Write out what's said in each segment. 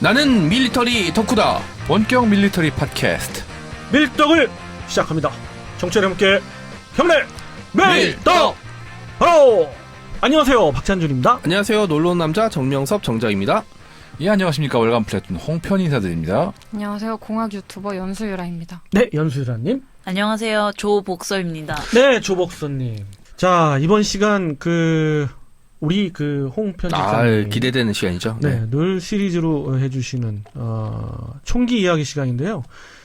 나는 밀리터리 덕후다. 원격 밀리터리 팟캐스트 밀떡을 시작합니다. 정치와 함께 경례 밀떡. 안녕하세요, 박찬준입니다. 안녕하세요. 놀러온 남자 정명섭 정자입니다. 예, 안녕하십니까. 월간 플래툰 홍편 인사드립니다. 안녕하세요. 공학 유튜버 연수유라입니다. 네, 연수유라님. 안녕하세요. 조복서입니다. 네, 조복서님. 자, 이번 시간 우리 홍 편집장님 기대되는 시간이죠. 네, 늘 시리즈로 해주시는 총기 이야기 시간인데요.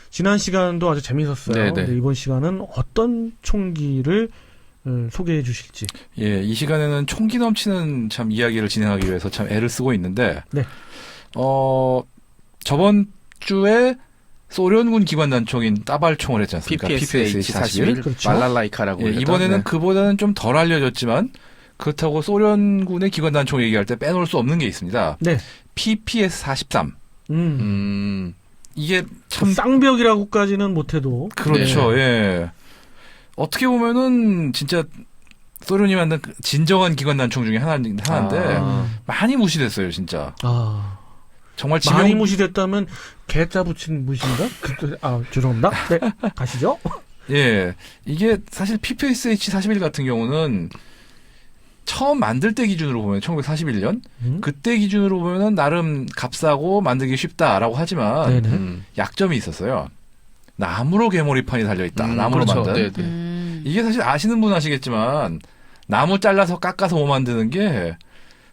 지난 시간도 아주 재밌었어요. 네네. 근데 이번 시간은 어떤 총기를 소개해 주실지. 예, 이 시간에는 총기 넘치는 참 이야기를 진행하기 위해서 참 애를 쓰고 있는데, 네. 저번 주에 소련군 기관단총인 따발총을 했지 않습니까? PPSH-41 그렇죠. 발랄라이카라고. 예, 이번에는 그보다는 좀 덜 알려졌지만 그렇다고 소련군의 기관단총 얘기할 때 빼놓을 수 없는 게 있습니다. 네. PPS-43. 이게 참 쌍벽이라고까지는 못해도. 그렇죠. 예. 어떻게 보면은 진짜 소련이 만든 진정한 기관단총 중에 하나인데 많이 무시됐어요, 진짜. 정말 많이 무시됐다면 개자 붙인 무시인가? 죄송합니다. 네, 가시죠. 예, 이게 사실 PPSH-41 같은 경우는 처음 만들 때 기준으로 보면 1941년 그때 기준으로 보면은 나름 값싸고 만들기 쉽다라고 하지만 약점이 있었어요. 나무로 개머리판이 달려있다. 나무로 그렇죠. 만든. 네네. 이게 사실 아시는 분 아시겠지만 나무 잘라서 깎아서 못 만드는 게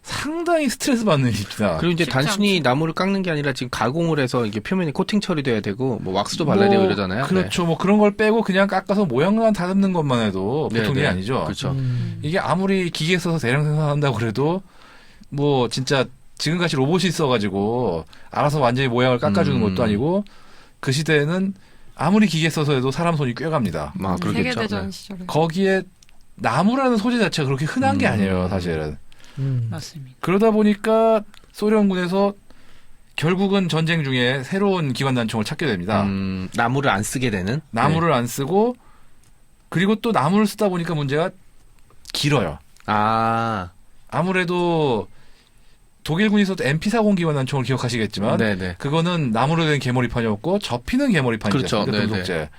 상당히 스트레스 받는 일입니다. 그리고 이제 쉽지 단순히 않죠. 나무를 깎는 게 아니라 지금 가공을 해서 이게 표면이 코팅 처리돼야 되고 뭐 왁스도 발라야 되고 이러잖아요. 그렇죠. 뭐 그런 걸 빼고 그냥 깎아서 모양만 다듬는 것만 해도 보통 일이 아니죠. 그렇죠. 이게 아무리 기계 써서 대량 생산한다고 그래도 뭐 진짜 지금같이 로봇이 있어가지고 알아서 완전히 모양을 깎아주는 것도 아니고 그 시대에는 아무리 기계 써서 해도 사람 손이 꽤 갑니다. 그렇겠죠. 세계대전 네. 시절에. 거기에 나무라는 소재 자체가 그렇게 흔한 게 아니에요, 사실은. 맞습니다. 그러다 보니까 소련군에서 결국은 전쟁 중에 새로운 기관단총을 찾게 됩니다. 나무를 안 쓰게 되는. 나무를 안 쓰고 그리고 또 나무를 쓰다 보니까 문제가 길어요. 아무래도 독일군이 썼던 MP40 기관단총을 기억하시겠지만 네네. 그거는 나무로 된 개머리판이었고 접히는 개머리판이죠. 그렇죠. 네네. 금속재.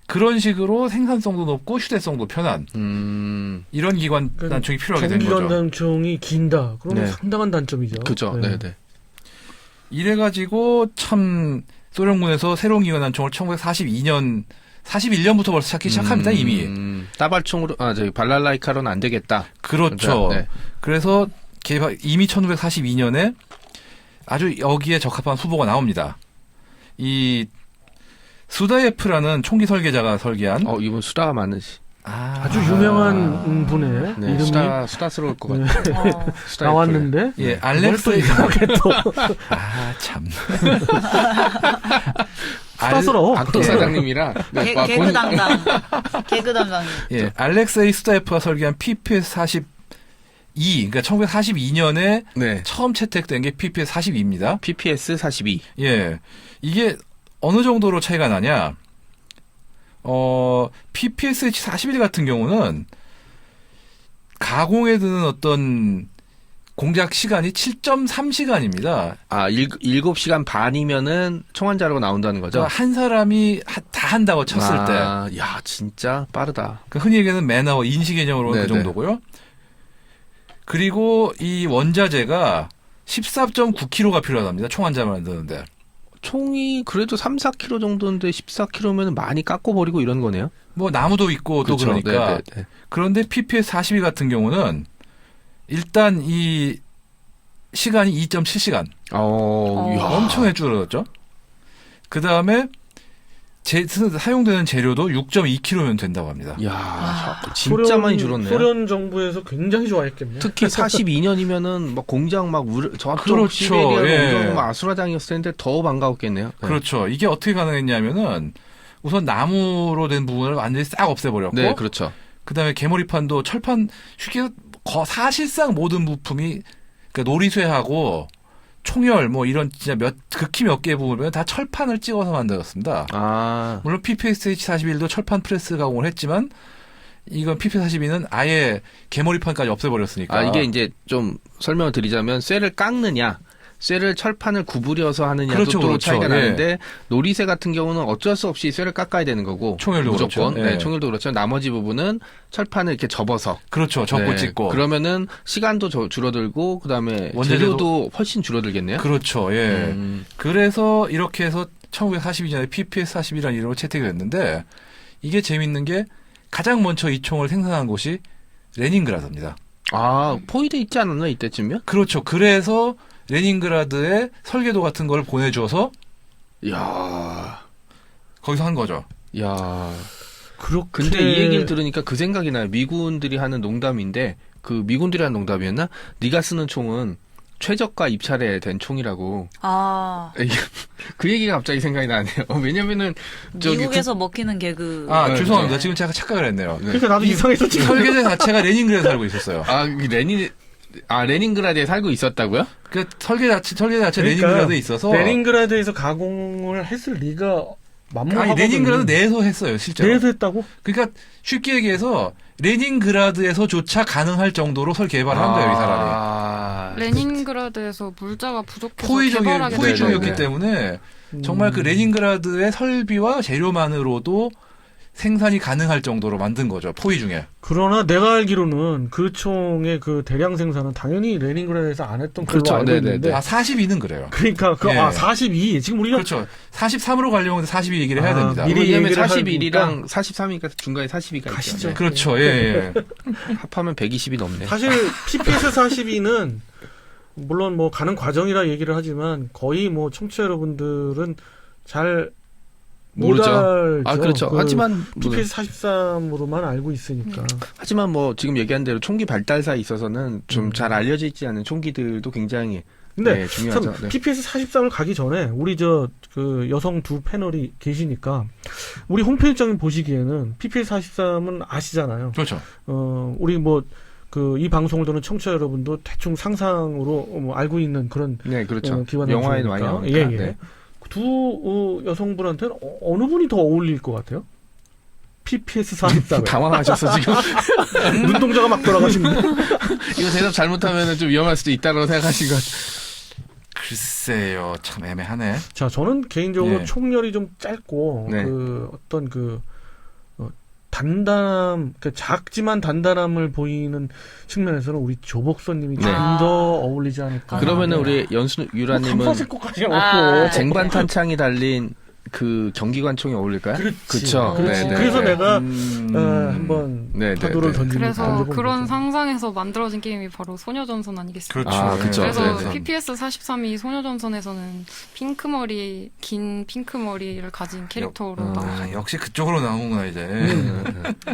그런 식으로 생산성도 높고 휴대성도 편한 이런 기관단총이 필요하게 된 거죠. 기관단총이 긴다. 그러면 네. 상당한 단점이죠. 그렇죠. 네네. 이래가지고 참 소련군에서 새로운 기관단총을 41년부터 벌써 찾기 시작합니다, 이미. 따발총으로, 저기 발랄라이카로는 안 되겠다. 그렇죠. 네. 그래서 이미 1942년에 아주 여기에 적합한 후보가 나옵니다. 이 수다예프라는 총기 설계자가 설계한 이분 수다가 많으시. 아주 유명한 분의 네, 이름이 수다스러울 것 같아요. 수다 나왔는데 예, 또 알렉세이 이상하게 또 참. 수다스러워. 악도 사장님이라. 네, 개그 담당. 개그 담당. 예, 알렉세이 수다예프가 설계한 PPS-42, 그러니까 1942년에 네. 처음 채택된 게 PPS-42입니다. PPS-42. 예, 이게 어느 정도로 차이가 나냐? PPSH-41 같은 경우는 가공에 드는 어떤 공작 시간이 7.3시간입니다. 7시간 반이면은 총알 자루가 나온다는 거죠? 그러니까 한 사람이 다 한다고 쳤을 때. 야, 진짜 빠르다. 흔히 얘기하는 매너워 인시 개념으로는 그 네네. 정도고요. 그리고 이 원자재가 14.9kg가 필요하답니다. 총 한 자만 만드는데. 총이 그래도 3, 4kg 정도인데 14kg면 많이 깎아버리고 이런 거네요? 뭐 나무도 있고 또 그렇죠. 그러니까. 네네. 그런데 PPS-42 같은 경우는 일단 이 시간이 2.7시간. 이야. 엄청 줄어들었죠. 그 다음에 사용되는 재료도 6.2kg면 된다고 합니다. 이야, 진짜 많이 줄었네요. 소련 정부에서 굉장히 좋아했겠네요. 특히 42년이면은 막 공장 막 저쪽 그렇죠. 시베리아로 예. 옮겨서 막 아수라장이었을 텐데 더 반가웠겠네요. 네. 그렇죠. 이게 어떻게 가능했냐면은 우선 나무로 된 부분을 완전히 싹 없애버렸고, 네, 그렇죠. 그 다음에 개머리판도 철판 쉽게 해서 사실상 모든 부품이 그러니까 놀이쇠하고 총열 뭐 이런 진짜 극히 몇 개의 부분을 다 철판을 찍어서 만들었습니다. 물론 PPSH-41도 철판 프레스 가공을 했지만 이건 PP42는 아예 개머리판까지 없애버렸으니까. 이게 이제 좀 설명을 드리자면 쇠를 깎느냐 쇠를 철판을 구부려서 하느냐도 그렇죠, 또 그렇죠. 차이가 예. 나는데 놀이쇠 같은 경우는 어쩔 수 없이 쇠를 깎아야 되는 거고 총열도 무조건 그렇죠. 예. 네, 총열도 그렇죠. 나머지 부분은 철판을 이렇게 접어서 그렇죠. 접고 네, 찍고. 그러면은 시간도 줄어들고 그다음에 원재료도- 재료도 훨씬 줄어들겠네요. 그렇죠. 예. 음. 그래서 이렇게 해서 1942년에 PPS-41이라는 이름으로 채택이 됐는데 이게 재밌는 게 가장 먼저 이 총을 생산한 곳이 레닌그라드입니다. 아 포위돼 있지 않았나 이때쯤이면? 그렇죠. 그래서 레닌그라드에 설계도 같은 걸 보내줘서 야, 거기서 한 거죠. 야. 그렇게 근데 이 얘기를 들으니까 그 생각이 나요. 미군들이 하는 농담인데 그 미군들이 하는 농담이었나? 네가 쓰는 총은 최저가 입찰에 된 총이라고. 아, 그 얘기가 갑자기 생각이 나네요. 왜냐면은 저기 미국에서 먹히는 개그. 아, 네, 죄송합니다. 네. 지금 제가 착각을 했네요. 그러니까 나도 이상해서 지금 설계자 자체가 레닌그라드에 살고 있었어요. 레닌그라드에 살고 있었다고요? 그 설계 자체 그러니까 레닌그라드에 있어서 레닌그라드에서 가공을 했을 리가 만무하거든요. 아니 레닌그라드 내에서 했어요, 실제로. 내에서 했다고? 그러니까 쉽게 얘기해서 레닌그라드에서조차 가능할 정도로 개발을 한 거예요, 이 사람이. 아, 레닌그라드에서 물자가 부족해서 개발하게 포위중이었기 네네네. 때문에 정말 그 레닌그라드의 설비와 재료만으로도 생산이 가능할 정도로 만든 거죠, 포위 중에. 그러나 내가 알기로는 그 총의 그 대량 생산은 당연히 레닌그라드에서 안 했던 걸로 그렇죠. 알고 네네네. 있는데 아, 42는 그래요. 그러니까 예. 42 지금 우리가 그렇죠. 43으로 가려고 하는데 42 얘기를 해야 아, 됩니다. 미리 왜냐면 얘기를 41이랑 43이니까 중간에 42가 가시죠. 있죠. 그렇죠, 예, 예. 합하면 120이 넘네. 사실 PPS 42는 물론 뭐 가는 과정이라 얘기를 하지만 거의 뭐 청취자 여러분들은 잘 못 모르죠. 알죠. 아 그렇죠. 그 하지만 PPS 43으로만 알고 있으니까. 하지만 뭐 지금 얘기한 대로 총기 발달사에 있어서는 좀 잘 알려져 있지 않은 총기들도 굉장히 근데 네, 중요하죠. 참 네. PPS 43을 가기 전에 우리 그 여성 두 패널이 계시니까 우리 홈페이지장님 보시기에는 PPS 43은 아시잖아요. 그렇죠. 우리 뭐 이 방송을 듣는 청취자 여러분도 대충 상상으로 뭐 알고 있는 그런 네, 그렇죠. 기관 영화에 단체니까. 많이 나오니까. 예, 예. 네. 두 여성분한테는 어느 분이 더 어울릴 것 같아요? PPS 43에 당황하셨어 지금. 눈동자가 막 돌아가십니다. 이거 대답 잘못하면 좀 위험할 수도 있다고 생각하신 것 같아요. 글쎄요, 참 애매하네. 자, 저는 개인적으로 예. 총열이 좀 짧고 네. 그 어떤 그 단단함, 그 작지만 단단함을 보이는 측면에서는 우리 조복선님이 네. 좀 아. 더 어울리지 않을까. 그러면은 네. 우리 연수 유라님은 감사할 것까지 없고. 아. 쟁반 탄창이 달린 그 경기관총이 어울릴까요? 그렇지. 그쵸. 그렇지. 네, 네, 그래서 네. 내가 음. 한번 네, 네, 파도를 네. 던져본 그래서 거죠. 그런 상상에서 만들어진 게임이 바로 소녀전선 아니겠습니까? 그렇죠. 아, 그쵸. 그래서 네, 네. PPS 43이 소녀전선에서는 긴 핑크 머리를 가진 캐릭터로 아, 나오죠. 아, 역시 그쪽으로 나오는구나 이제.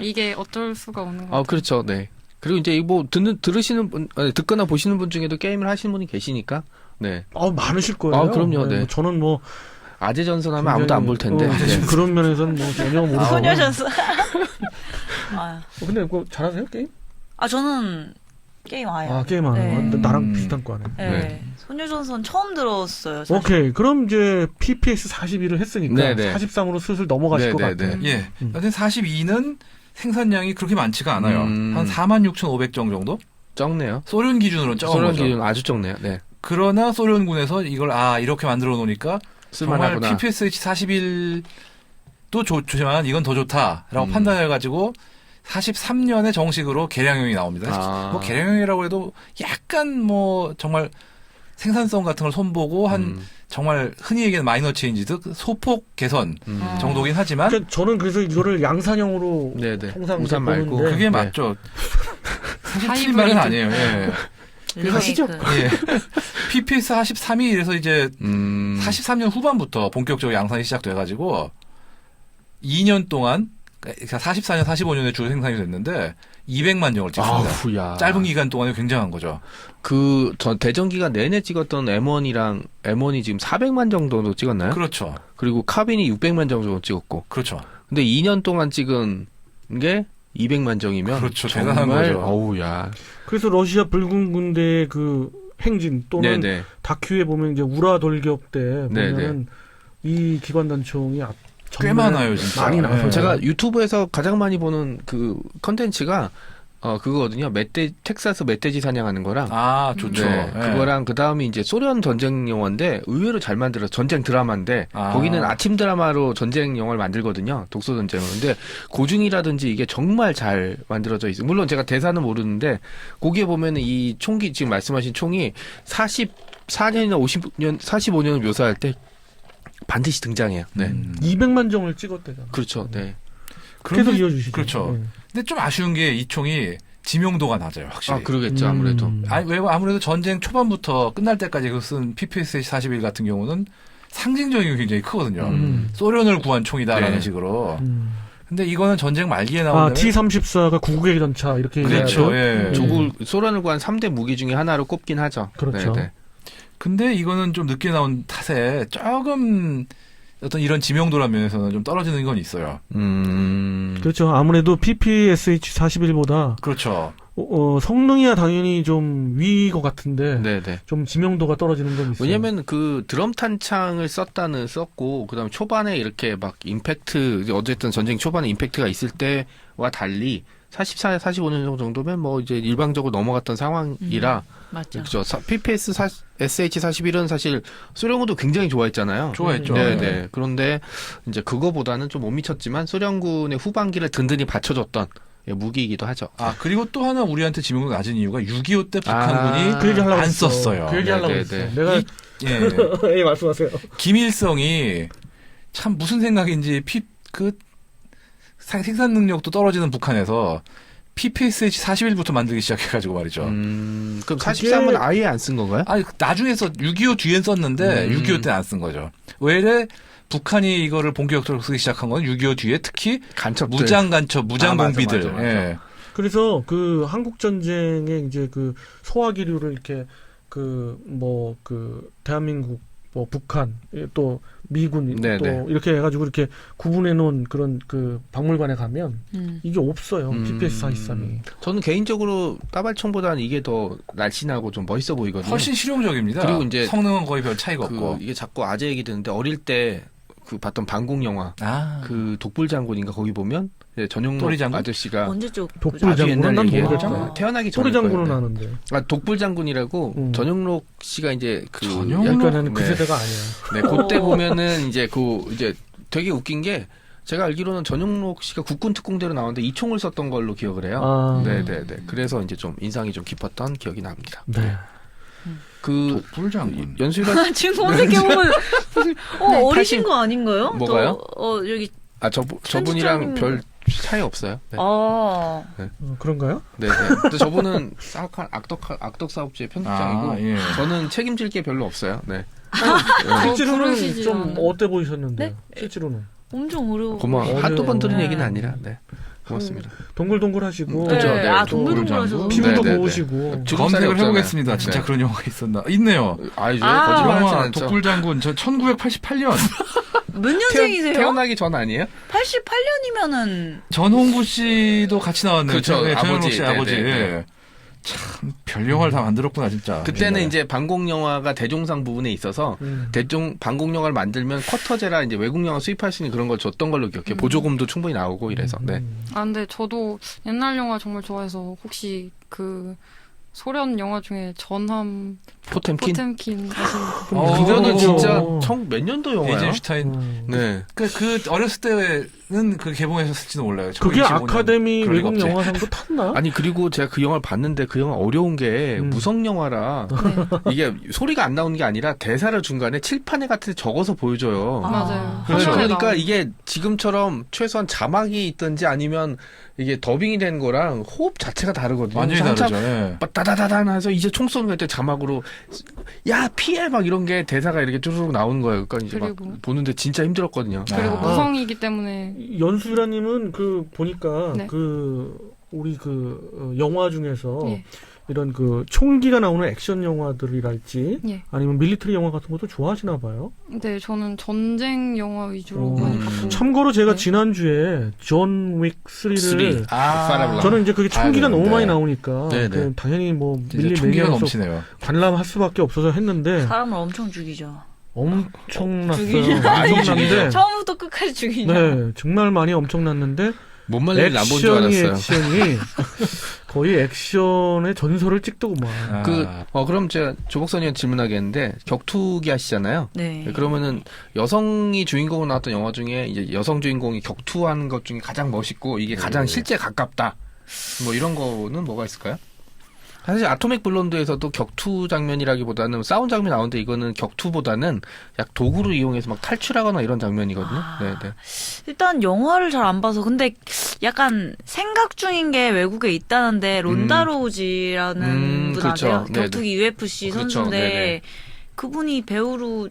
이게 어쩔 수가 없는 것 아, 같아요. 그렇죠. 네. 그리고 이제 뭐 들으시는 분, 듣거나 보시는 분 중에도 게임을 하시는 분이 계시니까. 네. 많으실 거예요. 아, 그럼요. 네. 뭐 저는 뭐 아재 전선하면 아무도 안 볼 텐데. 굉장히, 네. 그런 면에서는 뭐 전혀 모르고. 소녀전선. 아, 근데 그거 잘하세요 게임? 저는 게임 아예. 아 게임 안 네. 해요. 나랑 비슷한 거 아네. 네. 네. 소녀전선 처음 들었어요. 사실. 오케이. 그럼 이제 PPS 42를 했으니까 네네. 43으로 슬슬 넘어가실 것 네네네. 같아요. 예. 여튼 42는 생산량이 그렇게 많지가 않아요. 음. 한 46,500정 정도? 적네요. 소련 기준으로는 적은 소련 거죠. 기준 아주 적네요. 네. 그러나 소련군에서 이걸 이렇게 만들어 놓으니까 정말 쓸만하구나. PPSH 41도 좋지만 이건 더 좋다라고 음. 판단해가지고 43년에 정식으로 개량형이 나옵니다. 아. 뭐 개량형이라고 해도 약간 뭐 정말 생산성 같은 걸 손보고 한 정말 흔히 얘기하는 마이너 체인지드 소폭 개선 정도긴 하지만 그러니까 저는 그래서 이거를 양산형으로 네네. 항상 우산 말고. 보는데 그게 네. 맞죠. 사실 틀린 말은 아니에요. 예. 리메이크. 예. PPS 43이 이래서 이제 43년 후반부터 본격적으로 양산이 시작돼가지고 2년 동안 그러니까 44년, 45년에 주 생산이 됐는데 200만 정을 찍습니다. 아후야. 짧은 기간 동안에 굉장한 거죠. 전 대전 기간 내내 찍었던 M1이랑 M1이 지금 400만 정도 찍었나요? 그렇죠. 그리고 카빈이 600만 정도 찍었고. 그렇죠. 근데 2년 동안 찍은 게 200만 정이면 그렇죠. 정말 대단한 거죠. 어우야. 그래서 러시아 붉은 군대의 그 행진 또는 네네. 다큐에 보면 이제 우라 돌격 때 네네. 보면은 이 기관단총이 꽤 많아요, 진짜. 많이 나와서 네. 제가 유튜브에서 가장 많이 보는 그 컨텐츠가 그거거든요. 텍사스 멧돼지 사냥하는 거랑. 아, 좋죠. 네, 예. 그거랑 그 다음에 이제 소련 전쟁 영화인데 의외로 잘 만들어서 전쟁 드라마인데 아. 거기는 아침 드라마로 전쟁 영화를 만들거든요. 독소 전쟁을. 근데 고증이라든지 이게 정말 잘 만들어져 있어요. 물론 제가 대사는 모르는데 거기에 보면은 이 총기 지금 말씀하신 총이 44년이나 50년, 45년을 묘사할 때 반드시 등장해요. 네. 200만 정을 찍었대잖아. 그렇죠. 네. 계속 그런데- 이어주시죠. 그렇죠. 네. 근데 좀 아쉬운 게 이 총이 지명도가 낮아요, 확실히. 아, 그러겠죠. 아무래도. 아니, 왜 아무래도 전쟁 초반부터 끝날 때까지 그 쓴 PPS-41 같은 경우는 상징적인 게 굉장히 크거든요. 소련을 구한 총이다라는 네. 식으로. 근데 이거는 전쟁 말기에 나온 아, T-34가 구국의 전차 이렇게 그렇죠. 얘기하죠. 예. 조국 소련을 구한 3대 무기 중에 하나로 꼽긴 하죠. 그렇죠. 네, 네. 근데 이거는 좀 늦게 나온 탓에 조금 어떤 이런 지명도란 면에서는 좀 떨어지는 건 있어요. 그렇죠. 아무래도 PPSH-41보다 그렇죠. 성능이야 당연히 좀 위인 것 같은데 네, 네. 좀 지명도가 떨어지는 건 있어요. 왜냐면 그 드럼 탄창을 썼고 그다음에 초반에 이렇게 막 임팩트 어쨌든 전쟁 초반에 임팩트가 있을 때와 달리 44, 45년 정도면 뭐 이제 일방적으로 넘어갔던 상황이라 맞죠. 그죠. SH41은 사실 소련군도 굉장히 좋아했잖아요. 좋아했죠. 네, 네. 그런데 이제 그거보다는 좀 못 미쳤지만 소련군의 후반기를 든든히 받쳐줬던 무기이기도 하죠. 아, 그리고 또 하나 우리한테 지명도 낮은 이유가 6.25 때 북한군이 그 얘기 하려고 안 했어. 썼어요. 그 얘기 하려고 네, 했어. 네, 네. 내가 예. 예, 말씀하세요. 김일성이 참 무슨 생각인지 생산 능력도 떨어지는 북한에서 PPSH-41부터 만들기 시작해가지고 말이죠. 그럼 그게- 43은 아예 안 쓴 건가요? 아니, 나중에 6.25 뒤엔 썼는데 6.25 때는 안 쓴 거죠. 왜 북한이 이거를 본격적으로 쓰기 시작한 건 6.25 뒤에 특히 간첩들. 무장 간첩, 무장 맞아, 공비들. 맞아, 맞아. 예. 그래서 그 한국 전쟁에 이제 그 소화기류를 이렇게 대한민국 뭐 북한 또 미군 네, 또 네. 이렇게 해가지고 이렇게 구분해 놓은 그런 그 박물관에 가면 이게 없어요. PPS-43이. 저는 개인적으로 따발총보다는 이게 더 날씬하고 좀 멋있어 보이거든요. 훨씬 실용적입니다. 그리고 이제 성능은 거의 별 차이가 없고. 이게 자꾸 아재 얘기 듣는데 어릴 때 그 봤던 반공 영화 아. 그 독불 장군인가 거기 보면 이제 전용록 또리 장군? 아저씨가 언제 쪽 독불 아주 장군은 옛날 난 얘기예요. 모르겠다. 태어나기 전에 소리 장군은 아는데. 아 독불 장군이라고 전용록 씨가 이제 그 전용록? 그러니까 나는 그 네. 세대가 아니야. 네, 그때 보면은 이제 이제 되게 웃긴 게 제가 알기로는 전용록 씨가 국군 특공대로 나왔는데 이 총을 썼던 걸로 기억을 해요. 아. 네, 네, 네. 그래서 이제 좀 인상이 좀 깊었던 기억이 납니다. 네. 그 불장군. 연수이라 지금 검색해보면 어리신 거 아닌가요? 뭐가요? 여기 저분이랑 편집장님- 별 차이 없어요. 네. 그런가요? 네, 네. 근데 저분은 사악한 악덕 사업주의 편집장이고 아, 예. 저는 책임질 게 별로 없어요. 네. 실제로는 부르시지 좀 않아요? 어때 보이셨는데? 실제로는 엄청 어려워. 고마워. 한두 번 들은 네. 얘기는 아니라. 네. 고맙습니다. 동글동글하시고 그죠, 네. 동글동글하셔서. 피부도 네, 네, 고우시고. 검색을 없잖아요. 해보겠습니다. 진짜 네. 그런 영화가 있었나? 있네요. 아니죠. 아. 거짓말하진 영화 않죠. 독불장군 저 1988년 몇 년생이세요? 태어나기 전 아니에요? 88년이면은 전홍구 씨도 같이 나왔네요. 그쵸, 네, 전홍록 아버지. 씨 네, 아버지. 네, 네. 예. 참 별 영화를 다 만들었구나 진짜. 그때는 네. 이제 반공 영화가 대종상 부분에 있어서 반공 영화를 만들면 쿼터제라 이제 외국 영화 수입할 수 있는 그런 걸 줬던 걸로 기억해요. 보조금도 충분히 나오고 이래서. 네. 아, 근데 저도 옛날 영화 정말 좋아해서 혹시 그 소련 영화 중에 전함 포템킨. 포템킨 아시는 그거는 어. 진짜 몇 년도 영화야? 에이젠슈타인. 네. 그 어렸을 때는 그 개봉했었을지도 몰라요. 그게 1925년. 아카데미 그럴 리가 외국 없지. 영화상도 탔나? 아니 그리고 제가 그 영화를 봤는데 그 영화 어려운 게 무성 영화라 이게 소리가 안 나오는 게 아니라 대사를 중간에 칠판에 같은 데 적어서 보여줘요. 맞아요. 그렇죠. 화면에 그러니까 나오는. 이게 지금처럼 최소한 자막이 있든지 아니면 이게 더빙이 된 거랑 호흡 자체가 다르거든요. 완전히 그래서 다르죠. 예. 따다다단 해서 이제 총 쏘는 때 자막으로 야 피해 막 이런 게 대사가 이렇게 쭈르륵 나오는 거예요. 그러니까 이제 막 그리고- 보는데 진짜 힘들었거든요. 그리고 아. 무성이기 때문에 연수라님은 보니까 네. 우리 영화 중에서 예. 이런 총기가 나오는 액션 영화들이랄지 예. 아니면 밀리터리 영화 같은 것도 좋아하시나 봐요. 네, 저는 전쟁 영화 위주로 오. 많이 봤고. 참고로 제가 네. 지난주에 존 윅 3를 아, 저는 이제 그게 총기가 아, 네, 너무 네. 많이 나오니까 네, 네. 당연히 이제 밀리 총기가 매니아로서 넘치네요. 관람할 수밖에 없어서 했는데 사람을 엄청 죽이죠. 엄청났어요. 죽이죠. 많이 엄청났는데 죽이죠. 처음부터 끝까지 죽이죠. 네 정말 많이 엄청났는데 못 말리는 남본 줄 액션이 알았어요. 액션이 거의 액션의 전설을 찍더구만. 그럼 제가 조복선이한테 질문하겠는데 격투기 하시잖아요. 네. 그러면은 여성이 주인공으로 나왔던 영화 중에 이제 여성 주인공이 격투하는 것 중에 가장 멋있고 이게 가장 실제 가깝다. 뭐 이런 거는 뭐가 있을까요? 사실 아토믹 블론드에서도 격투 장면이라기보다는 싸운 장면이 나오는데 이거는 격투보다는 약 도구를 이용해서 막 탈출하거나 이런 장면이거든요. 네네. 일단 영화를 잘 안 봐서 근데 약간 생각 중인 게 외국에 있다는데 론다 로우지라는 분 그렇죠. 아세요? 네네. 격투기 UFC 그렇죠. 선수인데 네네. 그분이 배우로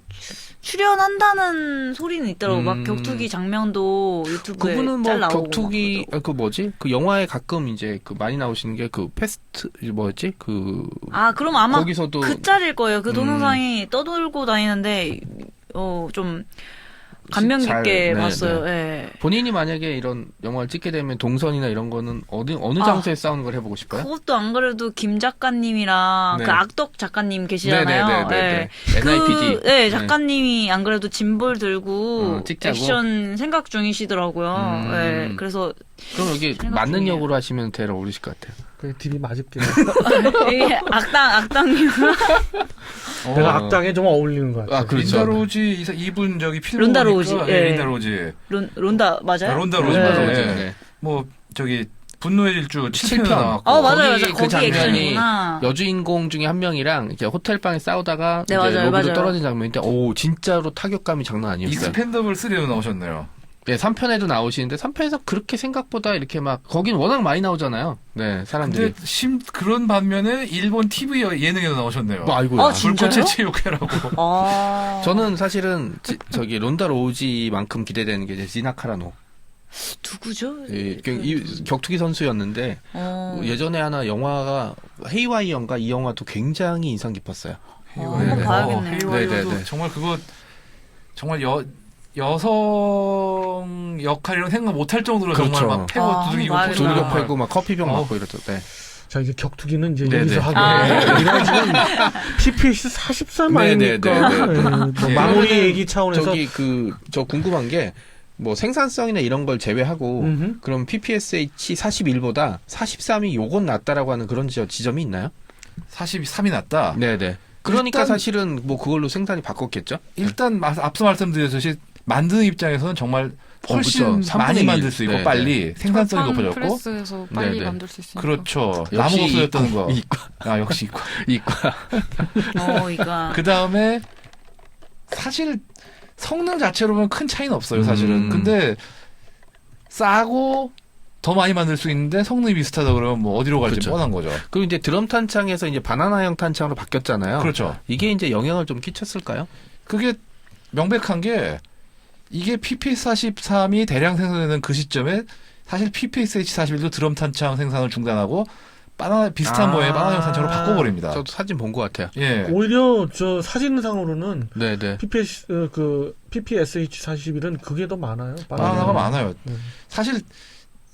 출연한다는 소리는 있더라고. 막 격투기 장면도 유튜브에 그분은 짤 뭐 나오고 격투기 막 그 뭐지? 그 영화에 가끔 이제 그 많이 나오시는 게 그 패스트 뭐였지? 그 아, 그럼 아마 거기서도 그 짤일 거예요. 그 동영상이 떠돌고 다니는데 좀 감명 잘, 깊게 네, 봤어요. 네. 예. 본인이 만약에 이런 영화를 찍게 되면 동선이나 이런 거는 어느 장소에 싸우는 걸 해보고 싶어요? 그것도 안 그래도 김 작가님이랑 네. 그 악덕 작가님 계시잖아요. 네네네네. 예. NIPD. 네, 작가님이 안 그래도 짐볼 들고 찍자고? 액션 생각 중이시더라고요. 예. 그래서 그럼 여기 생각 맞는 중이에요. 역으로 하시면 대를 어울리실 것 같아요. 그 DB 맞을게. 이게 악당님. 내가 악당에 좀 어울리는 것 같아. 아, 그렇죠. 린다 로지 이분 저기 필름 론다 보니까, 로지, 예, 예. 린다 로지. 론다 맞아요? 론다 로지 네. 맞아요. 맞아요. 예. 네. 뭐 저기 분노의 질주 7편에 7편. 나왔고. 맞아요. 거기 거기 그 장면이 액션이구나. 여주인공 중에 한 명이랑 이렇게 호텔방에 싸우다가 네, 이제 맞아요, 로비로 맞아요. 떨어진 장면인데 오 진짜로 타격감이 장난 아니었어요. 익스펜더블 3에도 나오셨네요. 네, 3편에도 나오시는데 3편에서 그렇게 생각보다 이렇게 막 거긴 워낙 많이 나오잖아요. 네, 사람들이. 근데 그런 반면에 일본 TV 예능에도 나오셨네요. 뭐 아이고야. 진짜요? 불꽃의 체육회라고. 저는 저는 사실은 저기 론다 로우지만큼 기대되는 게 이제 지나 카라노. 누구죠? 이 격투기 선수였는데 예전에 하나 영화가 헤이와이언가 이 영화도 굉장히 인상 깊었어요. 한번 봐야겠네요. 헤이와이어도 네네네. 정말 그거 정말 여성 역할이라고 생각 못할 정도로 그렇죠. 정말 막 패고 두들기고 맞아요. 포즈나. 두들겨 패고 막 커피병 맞고 이러죠. 네. 자, 이제 격투기는 이제 네네. 여기서 하게. 아. 우리가 지금 PPS 43 아닙니까? 네네네네. 뭐 예. 마무리 그러면은 얘기 차원에서. 저기 저 궁금한 게 뭐 생산성이나 이런 걸 제외하고 음흠. 그럼 PPSH 41보다 43이 요건 낫다라고 하는 그런 지점이 있나요? 43이 낫다. 네네. 그러니까 일단- 사실은 뭐 그걸로 생산이 바꿨겠죠? 일단 앞서 말씀드렸듯이 만드는 입장에서는 정말 훨씬 그렇죠. 3분의 많이 1. 만들 수 있고 네, 빨리 생산성이 철판 높아졌고. 프레스에서 빨리 네네. 만들 수 있으니까. 그렇죠. 나무 역시 없어졌다는 거. 이과. 아 역시 이과. 이과. 이거. 그 다음에 사실 성능 자체로 보면 큰 차이는 없어요, 사실은. 근데 싸고 더 많이 만들 수 있는데 성능이 비슷하다 그러면 뭐 어디로 갈지 그렇죠. 뻔한 거죠. 그리고 이제 드럼 탄창에서 이제 바나나형 탄창으로 바뀌었잖아요. 그렇죠. 이게 이제 영향을 좀 끼쳤을까요? 그게 명백한 게 이게 PPS-43이 대량 생산되는 그 시점에 사실 PPS-H41도 드럼 탄창 생산을 중단하고 비슷한 모양의 바나나형 탄창으로 바꿔버립니다. 저도 사진 본 것 같아요. 예. 오히려 저 사진상으로는 네네. PPSH41은 그게 더 많아요. 바나나가 많아요. 음. 사실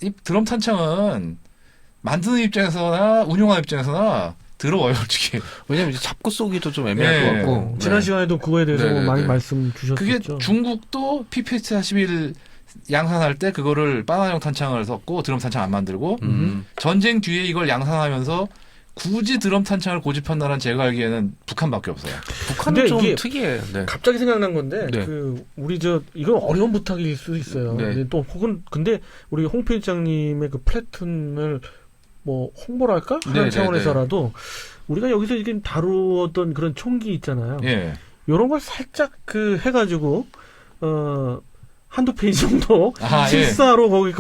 이 드럼 탄창은 만드는 입장에서나 운용하는 입장에서나 더러워요, 솔직히. 왜냐면 이제 잡고 쏘기도 좀 애매할 네. 것 같고. 지난 네. 시간에도 그거에 대해서 네네네. 많이 말씀 그게 주셨죠. 중국도 PPS-41 양산할 때 그거를 바나나형 탄창을 섞고 드럼 탄창 안 만들고 전쟁 뒤에 이걸 양산하면서 굳이 드럼 탄창을 고집한다는 제가 알기에는 북한밖에 없어요. 북한은 근데 좀 이게 특이해요. 네. 갑자기 생각난 건데 네. 우리 이건 어려운 부탁일 수도 있어요. 네. 근데 또 근데 우리 홍 필장님의 그 플래툰을 뭐 홍보랄까 하는 네네네. 차원에서라도 우리가 여기서 지금 다루었던 그런 총기 있잖아요. 예. 이런 걸 살짝 해가지고 한두 페이지 정도 아, 예. 실사로 거기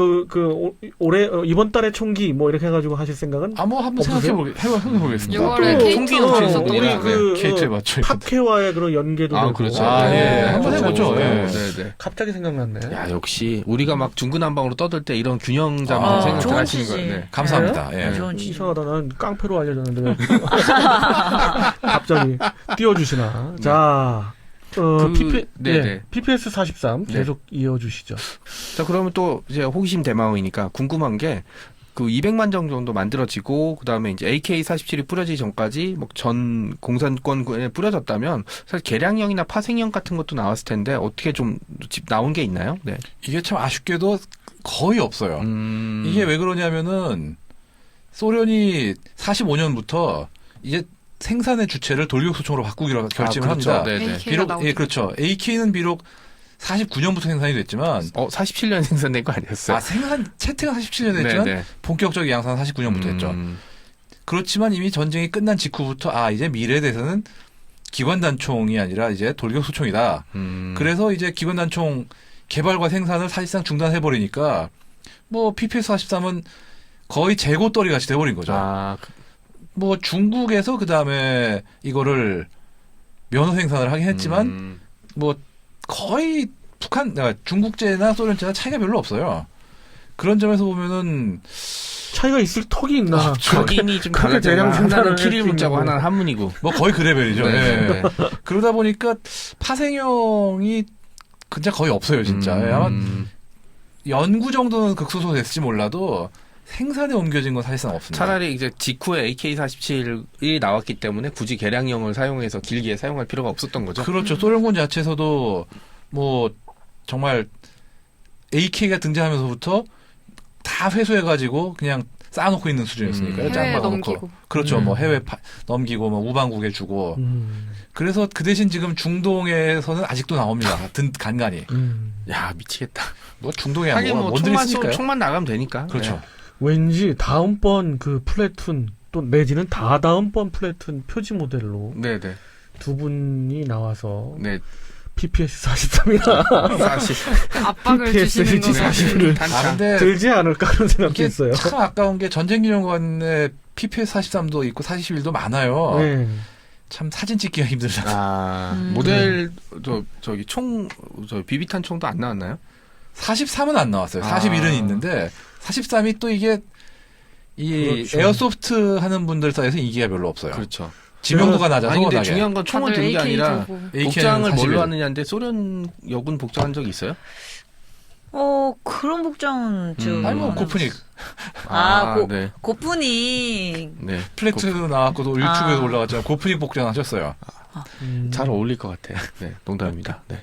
올해 이번 달에 총기 뭐 이렇게 해가지고 하실 생각은 뭐 한번 없으세요? 생각해보겠습니다. 6월에 또 KT 총기는 나오셨더라고요. 우리 그 KT 맞죠? 팟캐와의 그런 연계도 아, 되고. 그렇죠. 아, 예. 네, 한번 그렇죠. 해보죠. 예. 네네. 갑자기 생각났네. 야, 역시 우리가 막 중구난방으로 떠들 때 이런 균형 잡는 아, 생각 잘 좋은 하시는 취지. 거예요. 네. 감사합니다. 네? 예. 좋은 취지. 이상하다. 난 깡패로 알려졌는데 왜 갑자기 띄워주시나. 자, 네네. PPS 43 네. 계속 이어주시죠. 자, 그러면 또 이제 호기심 대망이니까 궁금한 게 그 200만 정 정도 만들어지고 그다음에 이제 AK-47이 뿌려지기 전까지 뭐 전 공산권에 뿌려졌다면 사실 개량형이나 파생형 같은 것도 나왔을 텐데 어떻게 좀 나온 게 있나요? 네. 이게 참 아쉽게도 거의 없어요. 이게 왜 그러냐면은 소련이 45년부터 이제 생산의 주체를 돌격소총으로 바꾸기로 결심을 그렇죠. 합니다. 네네. AK가 비록 나오죠. 예, 그렇죠. AK는 비록 49년부터 생산이 됐지만 47년 생산된 거 아니었어요? 채택은 47년 됐지만 네네. 본격적인 양산은 49년부터 했죠. 그렇지만 이미 전쟁이 끝난 직후부터 이제 미래에 대해서는 기관단총이 아니라 이제 돌격소총이다. 그래서 이제 기관단총 개발과 생산을 사실상 중단해버리니까 뭐 PPS-43은 거의 재고떨이 같이 돼버린 거죠. 뭐 중국에서 그 다음에 이거를 면허 생산을 하긴 했지만 뭐 거의 중국제나 소련제나 차이가 별로 없어요. 그런 점에서 보면은 차이가 있을 턱이 있나? 각인이 좀 그렇게 대량 다르잖아. 생산을 하나는 할 수 키릴 문자고 있는 하나는 한문이고. 뭐 거의 그 레벨이죠. 네. 예. 그러다 보니까 파생형이 진짜 거의 없어요, 진짜. 아마 연구 정도는 극소소 됐을지 몰라도 생산에 옮겨진 건 사실상 없습니다. 차라리 이제 직후에 AK-47이 나왔기 때문에 굳이 개량형을 사용해서 길게 사용할 필요가 없었던 거죠. 그렇죠. 소련군 자체에서도 뭐 정말 AK가 등장하면서부터 다 회수해가지고 그냥 쌓아놓고 있는 수준이었으니까요. 짱 해외 박아놓고. 넘기고. 그렇죠. 뭐 해외 넘기고 뭐 우방국에 주고. 그래서 그 대신 지금 중동에서는 아직도 나옵니다. 간간히. 야 미치겠다. 뭐 중동에 하긴 뭐 뭔들이 쓰니까요. 총만 나가면 되니까. 그렇죠. 네. 왠지 다음번 그 플래툰 또 내지는 다음번 플래툰 표지 모델로 네네. 두 분이 나와서 네. PPS 43이나 사실 압박을 PPS 주시는 거죠. 40을 근데 들지 않을까 그런 생각도 이게 있어요. 참 아까운 게 전쟁기념관에 PPS-43도 있고 41도 많아요. 네. 참 사진 찍기가 힘들다. 모델 저기 비비탄 총도 안 나왔나요? 43은 안 나왔어요. 41은 있는데 43이 또 이게 이 그렇죠. 에어소프트 하는 분들 사이에서 인기가 별로 없어요. 그렇죠. 지명도가 낮아서 아니 근데 워낙에. 중요한 건 총을 다들 든 게 AK 아니라 들고. 복장을 41. 뭘로 하느냐인데 소련 여군 복장한 적 있어요? 그런 복장은 좀. 아니 뭐 고프닉 네. 고프닉. 네. 플렉트 나왔고도 유튜브에도 올라갔잖아요. 고프닉 복장 하셨어요. 잘 어울릴 것 같아요. 네, 농담입니다. 네.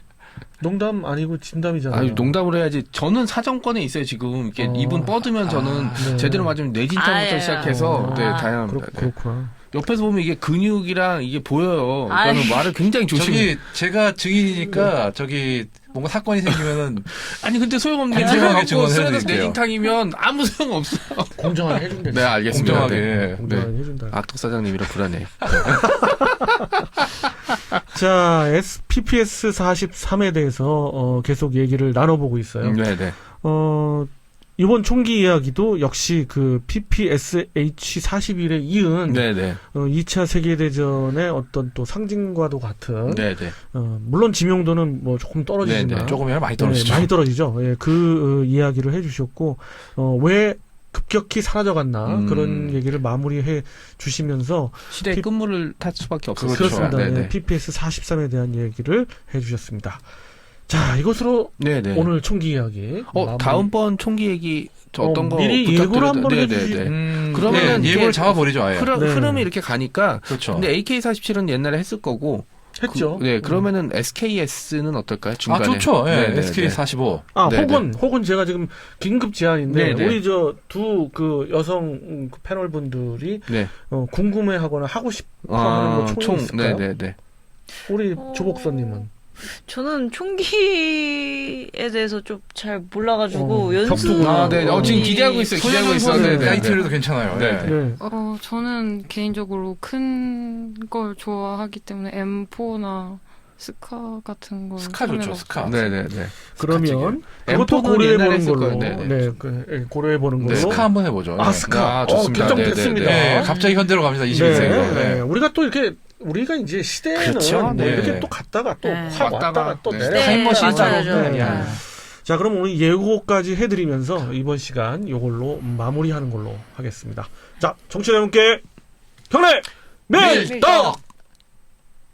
농담 아니고 진담이잖아요. 아니 농담을 해야지. 저는 사정권에 있어요 지금. 이렇게 이분 뻗으면 저는 네. 제대로 맞으면 뇌진탕부터 시작해서 네 다양합니다. 네. 그렇구나. 옆에서 보면 이게 근육이랑 이게 보여요. 그러니까 말을 굉장히 조심해. 저기 제가 증인이니까 저기 뭔가 사건이 생기면은 아니 근데 소용없는 게 공정하게 제가 증언을 소련에서 해드릴게요. 뇌진탕이면 아무 소용 없어. 공정하게 해준대. 네 알겠습니다. 공정하게. 네. 공정하게 해준다. 악덕 사장님이라 불안해. 자, PPS 43에 대해서 계속 얘기를 나눠보고 있어요. 네네. 이번 총기 이야기도 역시 그 PPSH-41에 이은 네네. 2차 세계대전의 어떤 또 상징과도 같은 네네. 물론 지명도는 뭐 조금 떨어지지만 네네. 조금이나 많이 떨어지죠. 많이 떨어지죠. 예, 그 이야기를 해주셨고 왜 급격히 사라져갔나 그런 얘기를 마무리해 주시면서 시대의 끝물을 탈 수밖에 없었어요. 그렇습니다. 네네. 예, PPS 43에 대한 얘기를 해주셨습니다. 자, 이것으로 네네. 오늘 총기 이야기 마무리. 다음번 총기 얘기 저 어떤 거 미리 부탁드려도 예고를 한번 네네네. 해주시지. 그러면은 예고를 이게 잡아버리죠, 아예. 네. 흐름이 이렇게 가니까. 그렇죠. 근데 AK-47은 옛날에 했을 거고. 했죠. 그러면은 SKS는 어떨까요? 중간에. 좋죠. 예, 네네네. SK45. 네네. 혹은 제가 지금 긴급 제안인데 네네. 우리 저 두 그 여성 그 패널 분들이 네. 궁금해하거나 하고 싶어하는 뭐 총이 있을까요? 네네네. 우리 조복서님은 저는 총기에 대해서 좀 잘 몰라가지고 연수. 격투구나. 네. 지금 기대하고 있어요. 기대하고 있어. 소년 네네. 나이트도 괜찮아요. 네. 예. 네. 저는 개인적으로 큰 걸 좋아하기 때문에 M4나 스카 같은 걸. 스카 좋죠, 스카. 네네네. 그러면 M4는 그것도 고려해 옛날에 보는 했을 걸로 거예요. 네네. 네, 고려해 보는 걸로. 스카 한번 해보죠. 예. 스카. 좋습니다. 결정됐습니다. 네, 갑자기 현대로 갑니다. 21세기로. 네. 네. 우리가 또 이렇게 우리가 이제 시대에는 그렇죠. 뭐 네. 이렇게 또 갔다가 또 네. 확 왔다가 또 네. 내려. 타임머신이 맞아요. 작업은 네. 아니야. 자, 그럼 오늘 예고까지 해드리면서 이번 시간 이걸로 마무리하는 걸로 하겠습니다. 자, 청취자 여러분께 경례 밀떡!